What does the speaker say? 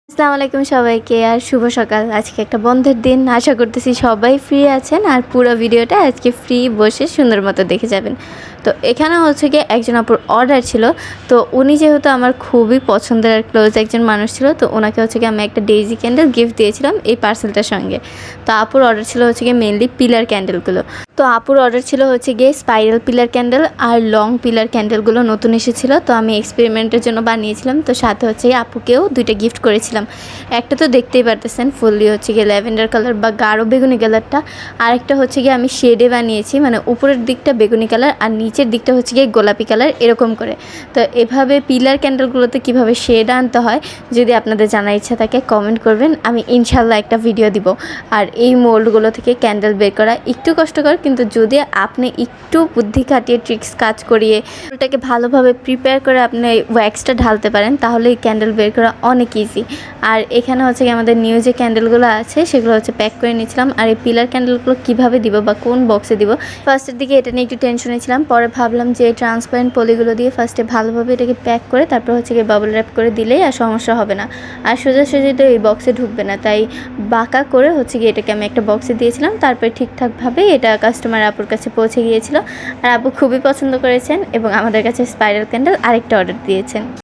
আসসালামু আলাইকুম সবাইকে আর শুভ সকাল। আজকে একটা বন্ধের দিন, আশা করতেছি সবাই ফ্রি আছেন আর পুরো ভিডিওটা আজকে ফ্রি বসে সুন্দর মতো দেখে যাবেন। তো এখানে হচ্ছে গিয়ে একজন আপুর অর্ডার ছিল। তো উনি যেহেতু আমার খুবই পছন্দের আর ক্লোজ একজন মানুষ ছিল, তো ওনাকে হচ্ছে গিয়ে আমি একটা ডেইজি ক্যান্ডেল গিফট দিয়েছিলাম এই পার্সেলটার সঙ্গে। তো আপুর অর্ডার ছিল হচ্ছে গিয়ে মেনলি পিলার ক্যান্ডেলগুলো। তো আপুর অর্ডার ছিল হচ্ছে গিয়ে স্পাইরাল পিলার ক্যান্ডেল আর লং পিলার ক্যান্ডেলগুলো নতুন এসেছিলো, তো আমি এক্সপেরিমেন্টের জন্য বানিয়েছিলাম। তো সাথে হচ্ছে গিয়ে আপুকেও দুইটা গিফট করেছিলাম। একটা তো দেখতেই পারতেছেন ফুললি হচ্ছে গিয়ে ল্যাভেন্ডার কালার বা গাঢ় বেগুনি কালারটা, আরেকটা হচ্ছে গিয়ে আমি শেডে বানিয়েছি, মানে উপরের দিকটা বেগুনি কালার আর নিচের দিকটা হচ্ছে গিয়ে গোলাপি কালার এরকম করে। তো এভাবে পিলার ক্যান্ডেলগুলোতে কীভাবে শেড আনতে হয় যদি আপনাদের জানার ইচ্ছা থাকে কমেন্ট করবেন, আমি ইনশাল্লাহ একটা ভিডিও দিব। আর এই মোল্ডগুলো থেকে ক্যান্ডেল বের করা একটু কষ্টকর, কিন্তু যদি আপনি একটু বুদ্ধি খাটিয়ে ট্রিক্স কাজ করিয়ে ওটাকে ভালোভাবে প্রিপেয়ার করে আপনি ওয়্যাক্সটা ঢালতে পারেন তাহলে এই ক্যান্ডেল বের করা অনেক ইজি। আর এখানে হচ্ছে কি আমাদের নিউ যে ক্যান্ডেলগুলো আছে সেগুলো হচ্ছে প্যাক করে নিয়েছিলাম। আর এই পিলার ক্যান্ডেলগুলো কীভাবে দিব বা কোন বক্সে দিব, ফার্স্টের দিকে এটা নিয়ে একটু টেনশনে ছিলাম। পরে ভাবলাম যে ট্রান্সপারেন্ট পলিগুলো দিয়ে ফার্স্টে ভালোভাবে এটাকে প্যাক করে তারপর হচ্ছে গিয়ে বাবল র্যাপ করে দিলেই আর সমস্যা হবে না। আর সোজাসুজি তো এই বক্সে ঢুকবে না, তাই বাঁকা করে হচ্ছে গিয়ে এটাকে আমি একটা বক্সে দিয়েছিলাম। তারপরে ঠিকঠাকভাবে এটা কাস্টমার আপুর কাছে পৌঁছে গিয়েছিল আর আপু খুবই পছন্দ করেছেন এবং আমাদের কাছে স্পাইরাল ক্যান্ডেল আরেকটা অর্ডার দিয়েছেন।